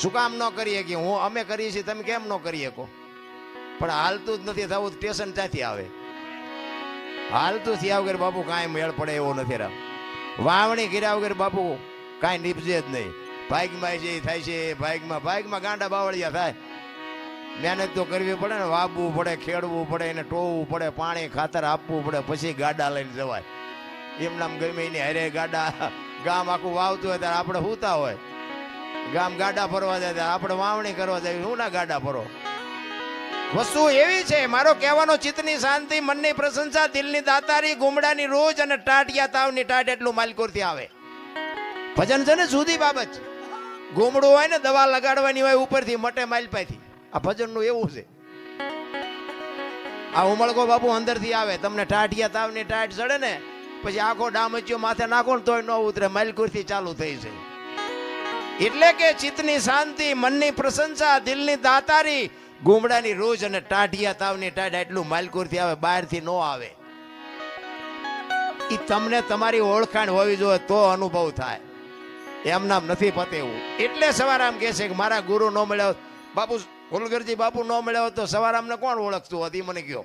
શું કામ ન કરીએ કે હું અમે કરીએ છીએ તમે કેમ ન કરી શકો? પણ હાલતું જ નથી થવું. સ્ટેશન ક્યાંથી આવે? હાલતું થયા વગર બાપુ કાંઈ મેળ પડે એવો નથી. રામ વાવણી કર્યા વગર બાપુ કાંઈ નીપજે જ નહીં. ભાગમાં જે થાય છે ભાગમાં ગાંડા બાવળિયા થાય. મહેનત તો કરવી પડે ને, વાવવું પડે, ખેડવું પડે, એને ટોવું પડે, પાણી ખાતર આપવું પડે, પછી ગાડા લઈને જવાય. એમ નામ ગમે એને હારે ગાડા ગામ આખું વાવતું હોય ત્યારે આપણે સૂતા હોય, ગામ ગાડા ફરવા જાય ત્યારે આપણે વાવણી કરવા જાય. શું ના ગાડા ફરો? વસ્તુ એવી છે. મારો કહેવાનો ચિત્તની શાંતિ, મનની પ્રશંસા, દિલની દાતારી, ગુમડાની રોજ અને ટાટિયા તાવની ટાટ એટલું માલકોરથી આવે. ભજન છે ને જુદી બાબત છે. ગુમડું હોય ને દવા લગાડવાની હોય ઉપરથી મટે માલપાથી. આ ભજનનું એવું છે. આ ઉમળકો બાપુ અંદરથી આવે. તમને ટાટિયા તાવની ટાટ ચડે ને પછી આખો ડામચ્યો માથે નાખો ને તોય ન ઉતરે, માલકોરથી ચાલુ થઈ છે. એટલે કે ચિત્તની શાંતિ, મનની પ્રશંસા, દિલની દાતારી, ગુમડાની રોજ અને ટાઢિયા તાવની ટાઢ એટલું માલકોરથી આવે, બહારથી ન આવે. એ તમને તમારી ઓળખાણ હોવી જોઈએ તો અનુભવ થાય. એમ નામ નથી પતેવું. એટલે સવારામ કહે છે કે મારા ગુરુ ન મળ્યો, બાપુ ફુલગરજી બાપુ ન મળ્યો તો સવારામને કોણ ઓળખતું હતી? મને કયો.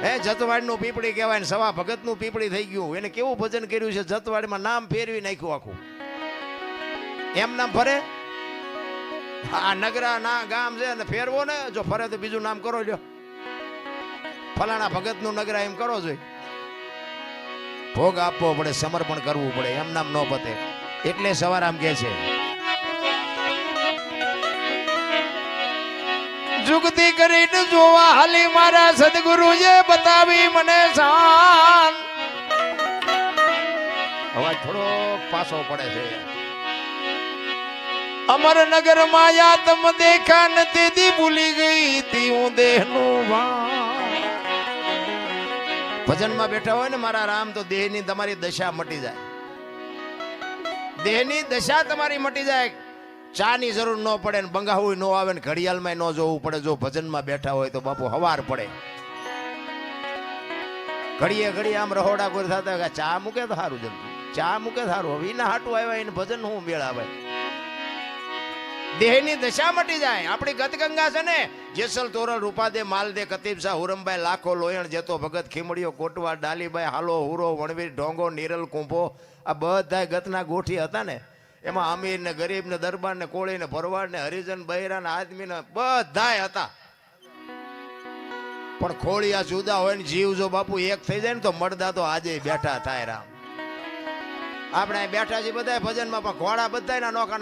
હે જતવાડનું પીપળી કહેવાય ને સવા ભગતનું પીપળી થઈ ગયું. એને કેવું ભજન કર્યું છે, જતવાડમાં નામ ફેરવી નાખ્યું આખું. એમ નામ ફરે? આ નગરા ના ગામ છે ને ફેરવો ને, જો ફરે તો બીજું નામ કરો લ્યો. ફલાણા ભગત નું નગરા એમ કરો જોઈએ. ભોગ આપવો પડે, સમર્પણ કરવું પડે. એમ નામ ન પતે. એટલે સવારામ કે છે જુગતી કરીને જોવા હાલી મારા સદગુરુએ બતાવી મને શાન. અવાજ થોડો પાછો પડે છે. અમરનગર માયા તમ દેખા નથી દી ભૂલી ગઈ તી હું દેહનું ભાન. ભજનમાં બેઠા હોય ને મારા રામ તો દેહની તમારી દશા મટી જાય. દેહની દશા તમારી મટી જાય. ચા ની જરૂર ન પડે ને બંગાવું ન આવે ને ઘડિયાળમાં ન જોવું પડે. જો ભજનમાં બેઠા હોય તો બાપુ હવાર પડે. ઘડીએ આમ રહોડા કોઈ થતા ચા મૂકે તો સારું, જલ્દી ચા મૂકે સારું. હવે એના હાટું આવ્યા એને ભજન હું મેળ આવે. દેહની દશા મટી જાય. આપણી ગતગંગા છે ને, જેસલ તોરલ રૂપાદે માલદે કતીબ શાહ હુરમભાઈ લાખો લોયણ જેતો ભગત ખીમડીઓ કોટવા ડાલીભાઈ હાલો હુરો વણવીર ઢોંગો નીરલ કુંભો આ બધા ગતના ગોઠી હતા ને. એમાં અમીર ને ગરીબ ને દરબાર ને કોળી ને ભરવાડ ને હરિજન બહેરા ને આદમી ને બધા હતા. પણ ખોળિયા જુદા હોય ને જીવ જો બાપુ એક થઈ જાય ને તો મળદા તો આજે બેઠા થાય. રામ આપણે બેઠા છીએ બધા ભજનમાં, પણ ઘોડા બધા નોખા